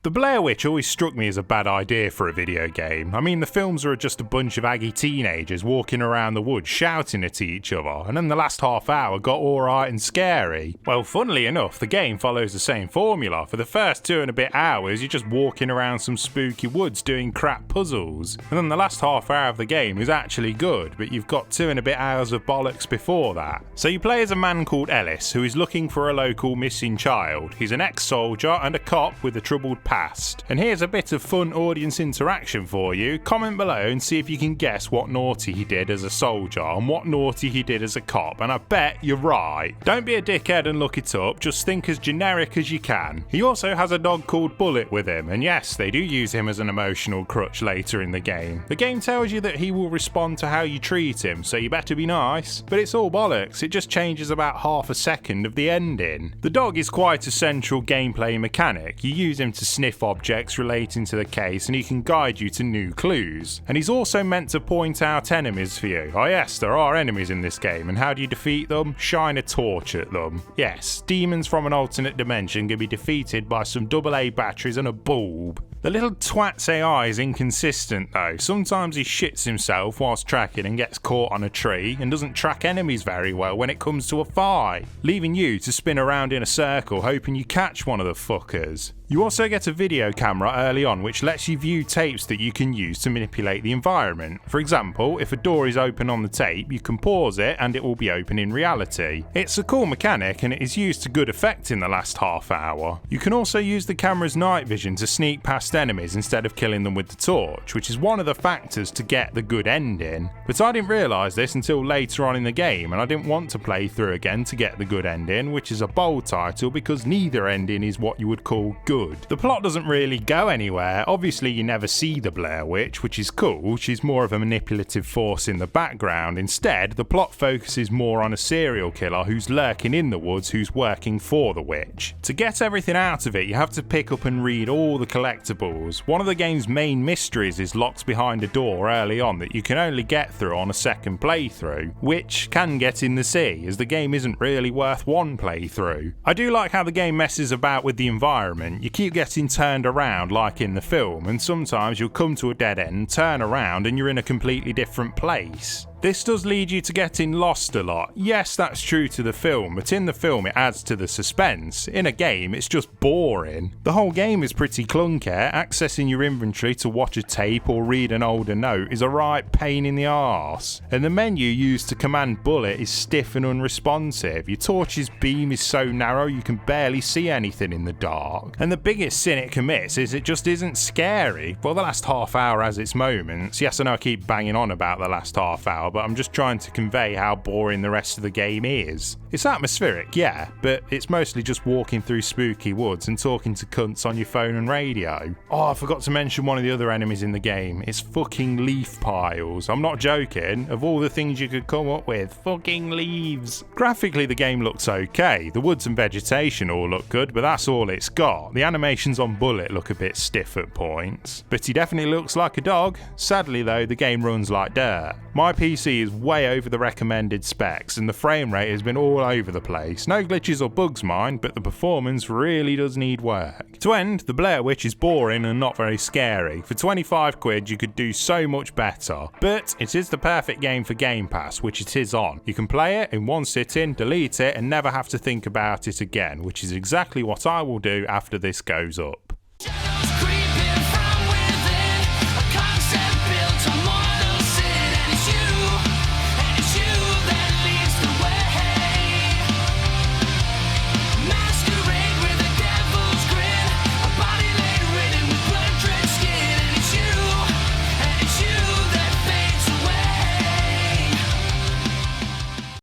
The Blair Witch always struck me as a bad idea for a video game. I mean, the films are just a bunch of aggy teenagers walking around the woods shouting at each other, and then the last half hour got alright and scary. Well, funnily enough, the game follows the same formula. For the first 2 and a bit hours, you're just walking around some spooky woods doing crap puzzles, and then the last half hour of the game is actually good, but you've got 2 and a bit hours of bollocks before that. So you play as a man called Ellis, who is looking for a local missing child. He's an ex-soldier and a cop with a troubled past. And here's a bit of fun audience interaction for you. Comment below and see if you can guess what naughty he did as a soldier and what naughty he did as a cop, and I bet you're right. Don't be a dickhead and look it up, just think as generic as you can. He also has a dog called Bullet with him, and yes, they do use him as an emotional crutch later in the game. The game tells you that he will respond to how you treat him, so you better be nice. But it's all bollocks, it just changes about half a second of the ending. The dog is quite a central gameplay mechanic. You use him to sniff objects relating to the case, and he can guide you to new clues. And he's also meant to point out enemies for you. Oh yes, there are enemies in this game, and how do you defeat them? Shine a torch at them. Yes, demons from an alternate dimension can be defeated by some AA batteries and a bulb. The little twat's AI is inconsistent though. Sometimes he shits himself whilst tracking and gets caught on a tree, and doesn't track enemies very well when it comes to a fight, leaving you to spin around in a circle hoping you catch one of the fuckers. You also get a video camera early on which lets you view tapes that you can use to manipulate the environment. For example, if a door is open on the tape, you can pause it and it will be open in reality. It's a cool mechanic and it is used to good effect in the last half hour. You can also use the camera's night vision to sneak past enemies instead of killing them with the torch, which is one of the factors to get the good ending. But I didn't realise this until later on in the game, and I didn't want to play through again to get the good ending, which is a bold title because neither ending is what you would call good. The plot doesn't really go anywhere. Obviously you never see the Blair Witch, which is cool. She's more of a manipulative force in the background. Instead, the plot focuses more on a serial killer who's lurking in the woods who's working for the witch. To get everything out of it, you have to pick up and read all the collectibles. One of the game's main mysteries is locked behind a door early on that you can only get through on a second playthrough, which can get in the sea, as the game isn't really worth one playthrough. I do like how the game messes about with the environment. You keep getting turned around like in the film, and sometimes you'll come to a dead end, turn around, and you're in a completely different place. This does lead you to getting lost a lot. Yes, that's true to the film, but in the film it adds to the suspense. In a game, it's just boring. The whole game is pretty clunky. Accessing your inventory to watch a tape or read an older note is a right pain in the arse. And the menu used to command Bullet is stiff and unresponsive. Your torch's beam is so narrow you can barely see anything in the dark. And the biggest sin it commits is it just isn't scary. Well, the last half hour has its moments. Yes, I know I keep banging on about the last half hour, but I'm just trying to convey how boring the rest of the game is. It's atmospheric, yeah, but it's mostly just walking through spooky woods and talking to cunts on your phone and radio. Oh, I forgot to mention one of the other enemies in the game. It's fucking leaf piles. I'm not joking. Of all the things you could come up with, fucking leaves. Graphically, the game looks okay. The woods and vegetation all look good, but that's all it's got. The animations on Bullet look a bit stiff at points, but he definitely looks like a dog. Sadly though, the game runs like dirt. My PC is way over the recommended specs, and the frame rate has been all over the place. No glitches or bugs mind, but the performance really does need work. To end, the Blair Witch is boring and not very scary. For 25 quid you could do so much better, but it is the perfect game for Game Pass, which it is on. You can play it in one sitting, delete it, and never have to think about it again, which is exactly what I will do after this goes up. Shadows creeping from within, a concept built on more